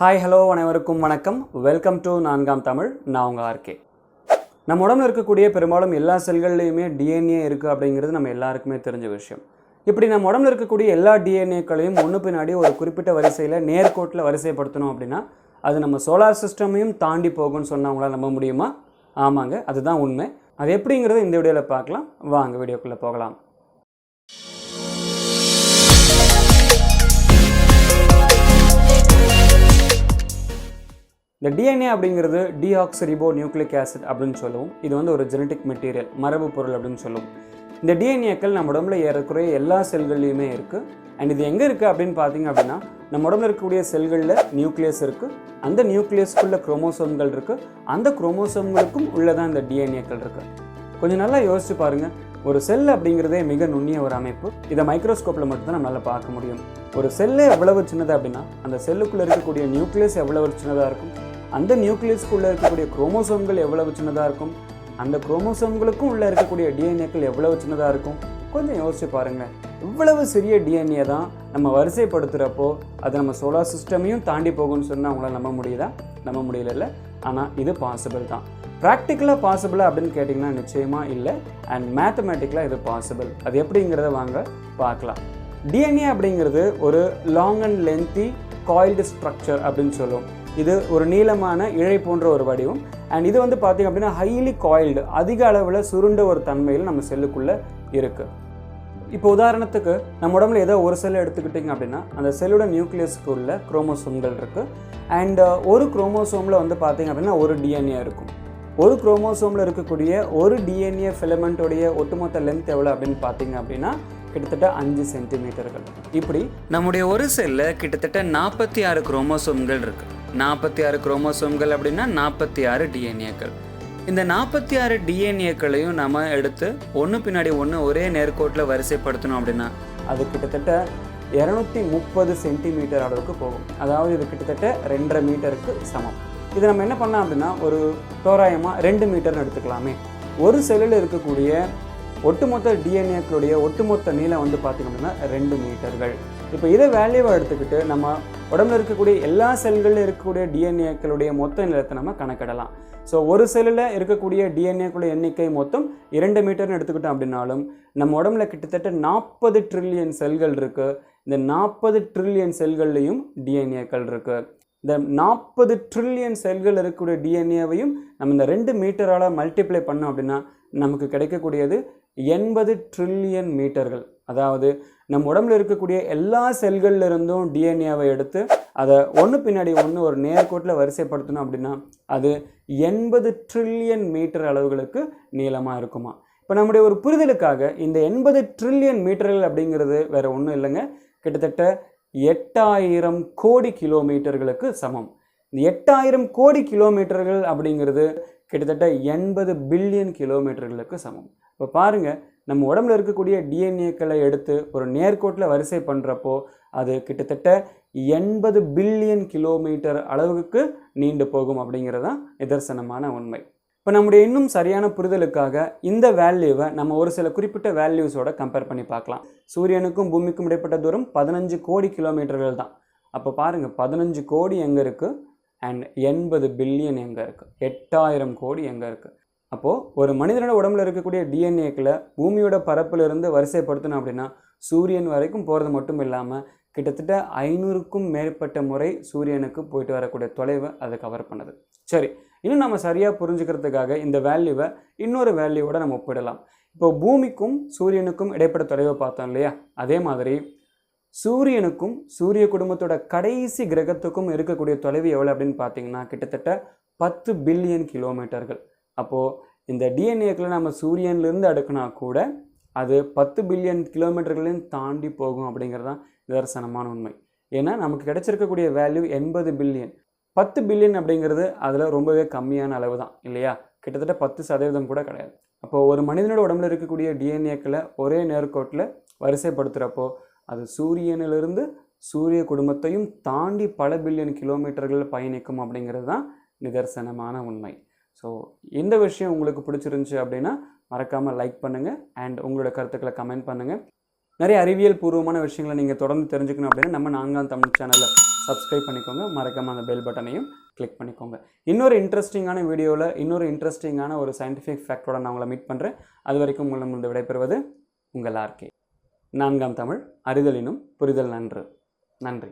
Hi hello அனைவருக்கும் வணக்கம். Welcome to நான்காம் தமிழ். நான் உங்கள் ஆர்கே. நம்ம உடம்புல இருக்கக்கூடிய பெரும்பாலும் எல்லா செல்கள்லையுமே டிஎன்ஏ இருக்குது அப்படிங்கிறது நம்ம எல்லாருக்குமே தெரிஞ்ச விஷயம். இப்படி நம்ம உடம்புல இருக்கக்கூடிய எல்லா டிஎன்ஏக்களையும் ஒன்று பின்னாடி ஒரு குறிப்பிட்ட வரிசையில் நேர்கோட்டில் வரிசைப்படுத்தணும் அப்படின்னா அது நம்ம சோலார் சிஸ்டமையும் தாண்டி போகும்னு சொன்னவங்களால் நம்ப முடியுமா? ஆமாங்க, அதுதான் உண்மை. அது எப்படிங்கிறத இந்த வீடியோவில் பார்க்கலாம். வாங்க வீடியோக்குள்ளே போகலாம். இந்த டிஎன்ஏ அப்படிங்கிறது டிஆக்சிரிபோ நியூக்ளிக் ஆசிட் அப்படின்னு சொல்லுவோம். இது ஒரு ஜெனட்டிக் மெட்டீரியல், மரபு பொருள் அப்படின்னு சொல்லுவோம். இந்த டிஎன்ஏக்கள் நம்ம உடம்புல ஏறக்குறைய எல்லா செல்கள்லையுமே இருக்குது. அண்ட் இது எங்கே இருக்குது அப்படின்னு பார்த்தீங்க அப்படின்னா நம்ம உடம்புல இருக்கக்கூடிய செல்களில் நியூக்ளியஸ் இருக்குது. அந்த நியூக்ளியஸ்க்குள்ள குரோமோசோம்கள் இருக்குது. அந்த குரோமோசோம்களுக்கும் உள்ளதான் இந்த டிஎன்ஏக்கள் இருக்குது. கொஞ்சம் நல்லா யோசிச்சு பாருங்கள். ஒரு செல் அப்படிங்கிறதே மிக நுண்ணிய ஒரு அமைப்பு. இதை மைக்ரோஸ்கோப்பில் மட்டும்தான் நம்மளால் பார்க்க முடியும். ஒரு செல்லே எவ்வளவு சின்னது அப்படின்னா அந்த செல்லுக்குள்ளே இருக்கக்கூடிய நியூக்ளியஸ் எவ்வளவு சின்னதாக இருக்கும், அந்த நியூக்ளியஸ்க்குள்ளே இருக்கக்கூடிய குரோமோசோம்கள் எவ்வளவு சின்னதாக இருக்கும், அந்த குரோமோசோம்களுக்கும் உள்ளே இருக்கக்கூடிய டிஎன்ஏக்கள் எவ்வளவு சின்னதாக இருக்கும். கொஞ்சம் யோசிச்சு பாருங்கள். இவ்வளவு சிறிய டிஎன்ஏ தான் நம்ம வரிசைப்படுத்துகிறப்போ அது நம்ம சோலார் சிஸ்டமையும் தாண்டி போகும்னு சொன்னால் அவங்களால நம்ப முடியுதா? நம்ப முடியல. ஆனால் இது பாசிபிள் தான். ப்ராக்டிக்கலாக பாசிபிளா அப்படின்னு கேட்டிங்கன்னா நிச்சயமாக இல்லை. அண்ட் மேத்தமேட்டிக்கலாக இது பாசிபிள். அது எப்படிங்கிறத வாங்க பார்க்கலாம். டிஎன்ஏ அப்படிங்கிறது ஒரு long and lengthy coiled structure அப்படின்னு சொல்லுவோம். இது ஒரு நீளமான இழை போன்ற ஒரு வடிவம். அண்ட் இது பார்த்திங்க அப்படின்னா ஹைலி காயில்டு, அதிக அளவில் சுருண்ட ஒரு தன்மையில் நம்ம செல்லுக்குள்ளே இருக்குது. இப்போ உதாரணத்துக்கு நம்ம உடம்புல ஏதோ ஒரு செல் எடுத்துக்கிட்டிங்க அப்படின்னா அந்த செல்லோட நியூக்ளியஸ்க்கு உள்ள குரோமோசோம்கள் இருக்குது. அண்ட் ஒரு குரோமோசோமில் பார்த்திங்க அப்படின்னா ஒரு டிஎன்ஏ இருக்கும். ஒரு குரோமோசோமில் இருக்கக்கூடிய ஒரு டிஎன்ஏ ஃபிலமெண்ட்டோடைய ஒட்டுமொத்த லென்த் எவ்வளோ அப்படின்னு பார்த்தீங்க அப்படின்னா கிட்டத்தட்ட 5 சென்டிமீட்டர்கள். இப்படி நம்முடைய ஒரு செல்லில் கிட்டத்தட்ட 46 குரோமோசோம்கள் இருக்குது. 46 குரோமோசோம்கள் அப்படின்னா 46 டிஎன்ஏக்கள். இந்த 46 டிஎன்ஏக்களையும் நம்ம எடுத்து ஒன்று பின்னாடி ஒன்று ஒரே நேர்கோட்டில் வரிசைப்படுத்தணும் அப்படின்னா அது கிட்டத்தட்ட 230 சென்டிமீட்டர் அளவுக்கு போகும். அதாவது இது கிட்டத்தட்ட 2.5 மீட்டருக்கு சமம். இது நம்ம என்ன பண்ணலாம் அப்படின்னா ஒரு தோராயமாக 2 மீட்டர்னு எடுத்துக்கலாமே. ஒரு செல்லில் இருக்கக்கூடிய ஒட்டுமொத்த டிஎன்ஏக்களுடைய ஒட்டுமொத்த நீளம் பார்த்திங்க அப்படின்னா 2 மீட்டர்கள். இப்போ இதை வேல்யூவாக எடுத்துக்கிட்டு நம்ம உடம்புல இருக்கக்கூடிய எல்லா செல்களில் இருக்கக்கூடிய டிஎன்ஏக்களுடைய மொத்த நீளத்தை நம்ம கணக்கிடலாம். ஸோ ஒரு செல்லில் இருக்கக்கூடிய டிஎன்ஏக்களுடைய எண்ணிக்கை மொத்தம் 2 மீட்டர்னு எடுத்துக்கிட்டோம் அப்படின்னாலும் நம்ம உடம்புல கிட்டத்தட்ட 40 ட்ரில்லியன் செல்கள் இருக்குது. இந்த 40 ட்ரில்லியன் செல்கள்லையும் டிஎன்ஏக்கள் இருக்குது. இந்த 40 ட்ரில்லியன் செல்கள் இருக்கக்கூடிய டிஎன்ஏவையும் நம்ம இந்த 2 மீட்டரால் மல்டிப்ளை பண்ணோம் அப்படின்னா நமக்கு கிடைக்கக்கூடியது 80 ட்ரில்லியன் மீட்டர்கள். அதாவது நம்ம உடம்புல இருக்கக்கூடிய எல்லா செல்கள்ல இருந்தும் டிஎன்ஏவை எடுத்து அதை ஒன்று பின்னாடி ஒன்று ஒரு நேர்கோட்டில் வரிசைப்படுத்தணும் அப்படின்னா அது 80 ட்ரில்லியன் மீட்டர் அளவுகளுக்கு நீளமாக இருக்குமா. இப்போ நம்முடைய ஒரு புரிதலுக்காக இந்த 80 ட்ரில்லியன் மீட்டர்கள் அப்படிங்கிறது வேற ஒன்றும் இல்லைங்க, கிட்டத்தட்ட 8000 கோடி கிலோமீட்டர்களுக்கு சமம். இந்த 8000 கோடி கிலோமீட்டர்கள் அப்படிங்கிறது கிட்டத்தட்ட 80 பில்லியன் கிலோமீட்டர்களுக்கு சமம். இப்போ பாருங்கள், நம்ம உடம்புல இருக்கக்கூடிய டிஎன்ஏக்களை எடுத்து ஒரு நேர்கோட்டில் வரிசை பண்ணுறப்போ அது கிட்டத்தட்ட 80 பில்லியன் கிலோமீட்டர் அளவுக்கு நீண்டு போகும் அப்படிங்கிறது தான் நிதர்சனமான உண்மை. இப்போ நம்முடைய இன்னும் சரியான புரிதலுக்காக இந்த வேல்யூவை நம்ம ஒரு சில குறிப்பிட்ட வேல்யூஸோட கம்பேர் பண்ணி பார்க்கலாம். சூரியனுக்கும் பூமிக்கும் இடைப்பட்ட தூரம் 15 கோடி கிலோமீட்டர்கள் தான். அப்போ பாருங்கள், 15 கோடி எங்கே இருக்குது அண்ட் 80 பில்லியன் எங்கே இருக்குது, 8000 கோடி எங்கே இருக்குது. அப்போது ஒரு மனிதனோட உடம்புல இருக்கக்கூடிய டிஎன்ஏக்களை பூமியோட பரப்பிலிருந்து வரிசைப்படுத்தணும் அப்படின்னா சூரியன் வரைக்கும் போகிறது மட்டும் இல்லாமல் கிட்டத்தட்ட 500க்கும் மேற்பட்ட முறை சூரியனுக்கு போயிட்டு வரக்கூடிய தொலைவை அதை கவர் பண்ணுது. சரி, இன்னும் நம்ம சரியாக புரிஞ்சுக்கிறதுக்காக இந்த வேல்யூவை இன்னொரு வேல்யூவோட நம்ம ஒப்பிடலாம். இப்போ பூமிக்கும் சூரியனுக்கும் இடைப்பட்ட தொலைவை பார்த்தோம் இல்லையா, அதே மாதிரி சூரியனுக்கும் சூரிய குடும்பத்தோட கடைசி கிரகத்துக்கும் இருக்கக்கூடிய தொலைவு எவ்வளோ அப்படின்னு பார்த்தீங்கன்னா கிட்டத்தட்ட 10 பில்லியன் கிலோமீட்டர்கள். அப்போது இந்த டிஎன்ஏக்களை நம்ம சூரியன்லேருந்து அடுக்கினா கூட அது 10 பில்லியன் கிலோமீட்டர்களையும் தாண்டி போகும் அப்படிங்கிறது தான் நிதர்சனமான உண்மை. ஏன்னா நமக்கு கிடைச்சிருக்கக்கூடிய வேல்யூ 80 பில்லியன். 10 பில்லியன் அப்படிங்கிறது அதில் ரொம்பவே கம்மியான அளவு தான் இல்லையா, கிட்டத்தட்ட 10% கூட கிடையாது. அப்போது ஒரு மனிதனோட உடம்புல இருக்கக்கூடிய டிஎன்ஏக்களை ஒரே நேர்கோட்டில் வரிசைப்படுத்துகிறப்போ அது சூரியனிலிருந்து சூரிய குடும்பத்தையும் தாண்டி பல பில்லியன் கிலோமீட்டர்கள் பயணிக்கும் அப்படிங்கிறது தான் நிதர்சனமான உண்மை. ஸோ இந்த விஷயம் உங்களுக்கு பிடிச்சிருந்துச்சு அப்படின்னா மறக்காமல் லைக் பண்ணுங்கள் அண்ட் உங்களோட கருத்துக்களை கமெண்ட் பண்ணுங்கள். நிறைய அறிவியல் பூர்வமான விஷயங்களை நீங்கள் தொடர்ந்து தெரிஞ்சுக்கணும் அப்படின்னா நம்ம நான்காம் தமிழ் சேனலில் சப்ஸ்கிரைப் பண்ணிக்கோங்க. மறக்காமல் அந்த பெல் பட்டனையும் கிளிக் பண்ணிக்கோங்க. இன்னொரு இன்ட்ரெஸ்டிங்கான வீடியோவில் இன்னொரு இன்ட்ரெஸ்டிங்கான ஒரு சயின்டிஃபிக் ஃபேக்டோட நான் உங்களை மீட் பண்ணுறேன். அது வரைக்கும் உங்களிடம் விடைபெறுவது உங்கள் ஆர்கே. 4ஆம் தமிழ் அறிதலினும் புரிதல் நன்று. நன்றி.